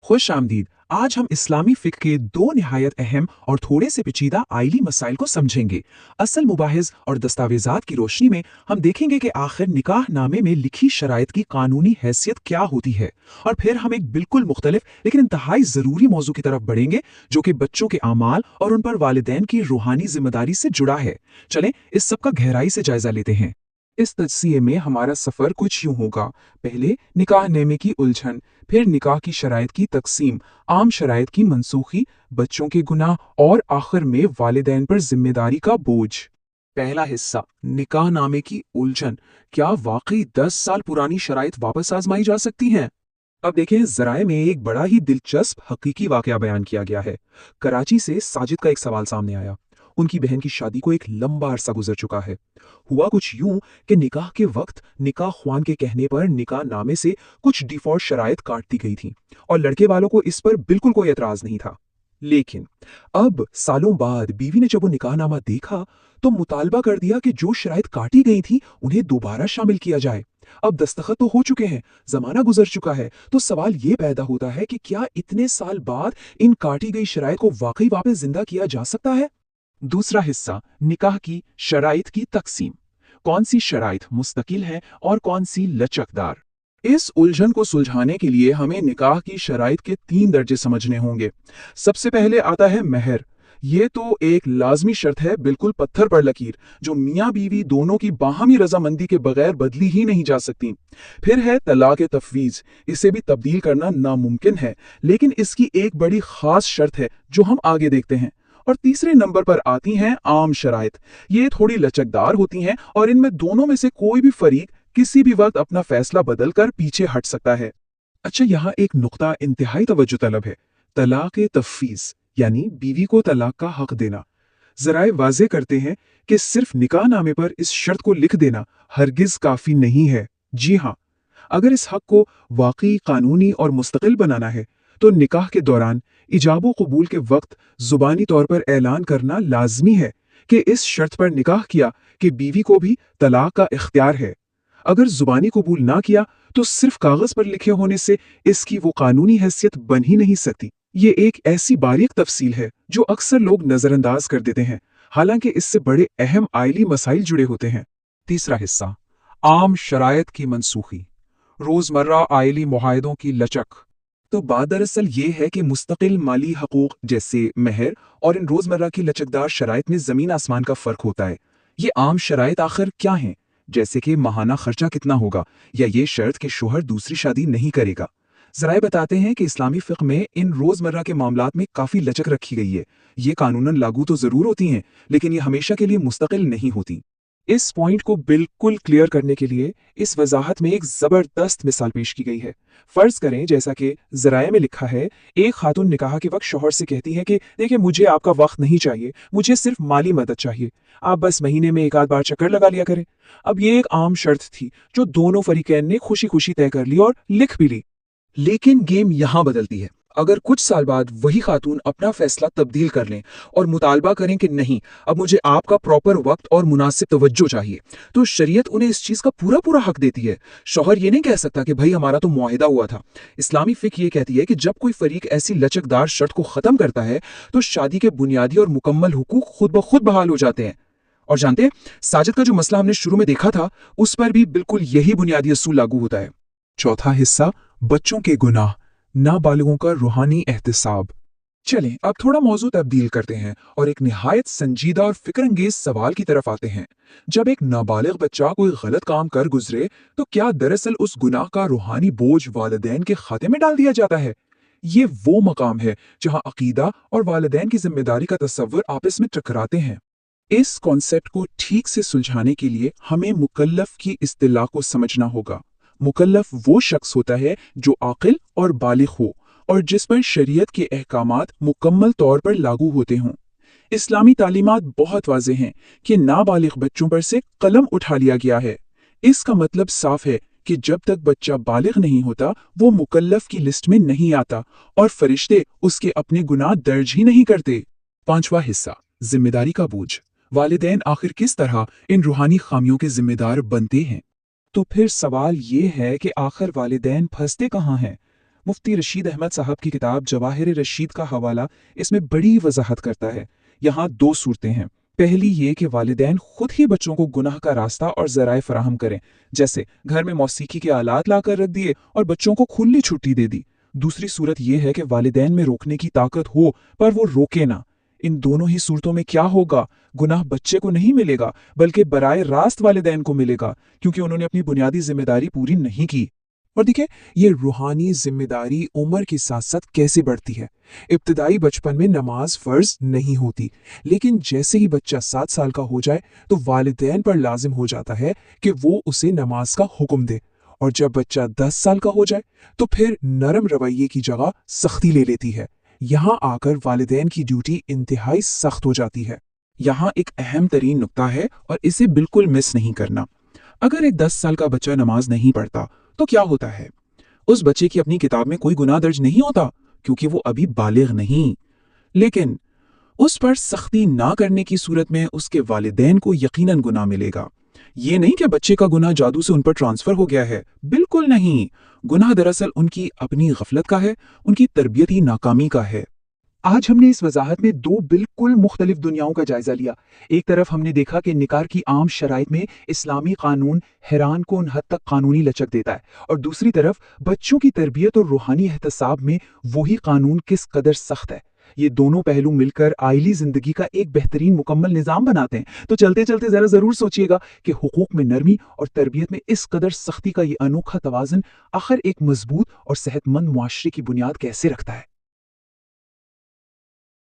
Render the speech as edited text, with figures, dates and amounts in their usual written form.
खुश आमदीद। आज हम इस्लामी फ़िक़्ह के दो निहायत अहम और थोड़े से पेचीदा आइली मसाइल को समझेंगे। असल मुबाहिज़ और दस्तावेज़ात की रोशनी में हम देखेंगे कि आखिर निकाह नामे में लिखी शराइत की कानूनी हैसियत क्या होती है, और फिर हम एक बिल्कुल मुख्तलिफ लेकिन इंतहाई ज़रूरी मौजू की तरफ बढ़ेंगे जो कि बच्चों के आमाल और उन पर वालिदैन की रूहानी जिम्मेदारी से जुड़ा है। चलें इस सब का गहराई से जायज़ा लेते हैं। इस तजसिये में हमारा सफ़र कुछ यूं होगा। पहले निकाह नेमे की उलझन, फिर निकाह की शराइत की तकसीम, आम शराइत की मनसूखी, बच्चों के गुनाह और आखिर में वालिदैन पर जिम्मेदारी का बोझ। पहला हिस्सा, निकाह नामे की उलझन। क्या वाकई 10 साल पुरानी शराइत वापस आजमाई जा सकती हैं? अब देखें, ज़राए में एक बड़ा ही दिलचस्प हकीकी वाकया बयान किया गया है। कराची से साजिद का एक सवाल सामने आया। उनकी बहन की शादी को एक लंबा अरसा गुजर चुका है। हुआ कुछ यूं कि निकाह के वक्त निकाह ख्वान के कहने पर निकाह नामे से कुछ डिफॉल्ट शराइत काट दी गई थी और लड़के वालों को इस पर बिल्कुल कोई एतराज नहीं था। लेकिन अब सालों बाद बीवी ने जब वो निकाहनामा देखा तो मुतालबा कर दिया कि जो शराइत काटी गई थी उन्हें दोबारा शामिल किया जाए। अब दस्तखत तो हो चुके हैं, जमाना गुजर चुका है, तो सवाल ये पैदा होता है कि क्या इतने साल बाद इन काटी गई शराइत को वाकई वापस जिंदा किया जा सकता है? दूसरा हिस्सा, निकाह की शराइत की तकसीम। कौन सी शराइत मुस्तकिल है और कौन सी लचकदार? इस उलझन को सुलझाने के लिए हमें निकाह की शराइत के 3 दर्जे समझने होंगे। सबसे पहले आता है महर। ये तो एक लाजमी शर्त है, बिल्कुल पत्थर पर लकीर, जो मियाँ बीवी दोनों की बाहमी रजामंदी के बगैर बदली ही नहीं जा सकती। फिर है तलाक तफवीज। इसे भी तब्दील करना नामुमकिन है, लेकिन इसकी एक बड़ी खास शर्त है जो हम आगे देखते हैं। और तीसरे नंबर पर आती हैं आम शराइत। ये थोड़ी लचकदार होती हैं और इनमें दोनों में से कोई भी फरीक किसी भी वक्त अपना फैसला बदलकर पीछे हट सकता है। अच्छा, यहाँ एक नुक्ता इंतहाई तवज्जो तलब है। तलाक तफवीज यानी बीवी को तलाक का हक देना। जराए वाजे करते हैं कि सिर्फ निकाह नामे पर इस शर्त को लिख देना हरगिज काफी नहीं है। जी हाँ, अगर इस हक को वाकई कानूनी और मुस्तकिल बनाना है तो निकाह के दौरान इजाबो कबूल के वक्त जुबानी तौर पर ऐलान करना लाजमी है कि इस शर्त पर निकाह किया कि बीवी को भी तलाक का इख्तियार है। अगर जुबानी कबूल ना किया तो सिर्फ कागज पर लिखे होने से इसकी वो कानूनी हैसियत बन ही नहीं सकती। ये एक ऐसी बारीक तफसील है जो अक्सर लोग नजरअंदाज कर देते हैं, हालांकि इससे बड़े अहम आइली मसाइल जुड़े होते हैं। तीसरा हिस्सा, आम शराइत की मनसूखी। रोजमर्रा आइली मुआहदों की लचक। तो बात दरअसल ये है कि मुस्तकिल माली हकूक जैसे महर और इन रोजमर्रा की लचकदार शराइत में जमीन आसमान का फर्क होता है। ये आम शराइत आखिर क्या हैं? जैसे कि माहाना खर्चा कितना होगा, या ये शर्त कि शोहर दूसरी शादी नहीं करेगा। ज़राए बताते हैं कि इस्लामी फ़िक़्ह में इन रोज़मर्रा के मामलात में काफ़ी लचक रखी गई है। ये कानूनन लागू तो ज़रूर होती हैं, लेकिन ये हमेशा के लिए मुस्तकिल नहीं होती। इस पॉइंट को बिल्कुल क्लियर करने के लिए इस वजाहत में एक ज़बरदस्त मिसाल पेश की गई है। फ़र्ज़ करें, जैसा कि ज़राए में लिखा है, एक खातून निकाह के वक्त शौहर से कहती है कि देखिए, मुझे आपका वक्त नहीं चाहिए, मुझे सिर्फ माली मदद चाहिए, आप बस महीने में एक आध बार चक्कर लगा लिया करें। अब ये एक आम शर्त थी जो दोनों फरीकैन ने खुशी खुशी तय कर ली और लिख भी ली। लेकिन गेम यहां बदलती है। अगर कुछ साल बाद वही खातून अपना फैसला तब्दील कर लें और मुतालबा करें कि नहीं, अब मुझे आपका प्रॉपर वक्त और मुनासिब तवज्जो चाहिए, तो शरीयत उन्हें इस चीज का पूरा पूरा हक देती है। शौहर ये नहीं कह सकता कि भाई हमारा तो मुआहिदा हुआ था। इस्लामी फिक्र ये कहती है कि जब कोई फरीक ऐसी लचकदार शर्त को खत्म करता है तो शादी के बुनियादी और मुकम्मल हुकूक खुद ब खुद बहाल हो जाते हैं। और जानते हैं, साजिद का जो मसला हमने शुरू में देखा था, उस पर भी बिल्कुल यही बुनियादी असूल लागू होता है। चौथा हिस्सा, बच्चों के गुनाह, नाबालिगों का रूहानी एहतिसाब। चलें अब थोड़ा मौजू तब्दील करते हैं और एक निहायत संजीदा और फिक्रंगेज सवाल की तरफ आते हैं। जब एक नाबालिग बच्चा कोई गलत काम कर गुजरे तो क्या दरअसल उस गुनाह का रूहानी बोझ वालिदैन के खाते में डाल दिया जाता है? ये वो मकाम है जहां अकीदा और वालिदैन की जिम्मेदारी का तस्वुर आपस में टकराते हैं। इस कॉन्सेप्ट को ठीक से सुलझाने के लिए हमें मुकल्लफ की इस्तिलाह को समझना होगा। मुकल्लफ वो शख्स होता है जो आकिल और बालिग हो और जिस पर शरीयत के अहकामात मुकम्मल तौर पर लागू होते हों। इस्लामी तालीमात बहुत वाज़ेह हैं कि नाबालिग बच्चों पर से कलम उठा लिया गया है। इसका मतलब साफ है कि जब तक बच्चा बालिग नहीं होता वो मुकल्लफ की लिस्ट में नहीं आता और फरिश्ते उसके अपने गुनाह दर्ज ही नहीं करते। पांचवा हिस्सा, जिम्मेदारी का बोझ। वालिदैन आखिर किस तरह इन रूहानी खामियों के जिम्मेदार बनते हैं? तो फिर सवाल ये है कि आखिर वालिदैन फंसते कहाँ हैं? مفتی رشید احمد صاحب کی کتاب جواہر رشید کا حوالہ اس میں بڑی وضاحت کرتا ہے۔ یہاں دو صورتیں ہیں۔ پہلی یہ کہ والدین خود ہی بچوں کو گناہ کا راستہ اور ذرائع فراہم کریں، جیسے گھر میں موسیقی کے آلات لا کر رکھ دیے اور بچوں کو کھلی چھٹی دے دی۔ دوسری صورت یہ ہے کہ والدین میں روکنے کی طاقت ہو پر وہ روکے نہ۔ ان دونوں ہی صورتوں میں کیا ہوگا؟ گناہ بچے کو نہیں ملے گا بلکہ براہ راست والدین کو ملے گا، کیونکہ انہوں نے اپنی بنیادی ذمہ داری پوری نہیں کی۔ اور دیکھیں یہ روحانی ذمہ داری عمر کے ساتھ ساتھ کیسے بڑھتی ہے۔ ابتدائی بچپن میں نماز فرض نہیں ہوتی، لیکن جیسے ہی بچہ 7 سال کا ہو جائے تو والدین پر لازم ہو جاتا ہے کہ وہ اسے نماز کا حکم دے، اور جب بچہ 10 سال کا ہو جائے تو پھر نرم رویے کی جگہ سختی لے لیتی ہے۔ یہاں آ کر والدین کی ڈیوٹی انتہائی سخت ہو جاتی ہے۔ یہاں ایک اہم ترین نکتہ ہے اور اسے بالکل مس نہیں کرنا۔ اگر ایک 10 سال کا بچہ نماز نہیں پڑھتا تو کیا ہوتا ہے؟ اس بچے کی اپنی کتاب میں کوئی گناہ درج نہیں ہوتا، کیونکہ وہ ابھی بالغ نہیں، لیکن اس پر سختی نہ کرنے کی صورت میں اس کے والدین کو یقیناً گناہ ملے گا۔ یہ نہیں کہ بچے کا گناہ جادو سے ان پر ٹرانسفر ہو گیا ہے، بالکل نہیں۔ گناہ دراصل ان کی اپنی غفلت کا ہے، ان کی تربیتی ناکامی کا ہے۔ آج ہم نے اس وضاحت میں دو بالکل مختلف دنیاؤں کا جائزہ لیا۔ ایک طرف ہم نے دیکھا کہ نکاح کی عام شرائط میں اسلامی قانون حیران کن حد تک قانونی لچک دیتا ہے، اور دوسری طرف بچوں کی تربیت اور روحانی احتساب میں وہی قانون کس قدر سخت ہے۔ یہ دونوں پہلو مل کر آئلی زندگی کا ایک بہترین مکمل نظام بناتے ہیں۔ تو چلتے چلتے ذرا ضرور سوچئے گا کہ حقوق میں نرمی اور تربیت میں اس قدر سختی کا یہ انوکھا توازن آخر ایک مضبوط اور صحت مند معاشرے کی بنیاد کیسے رکھتا ہے۔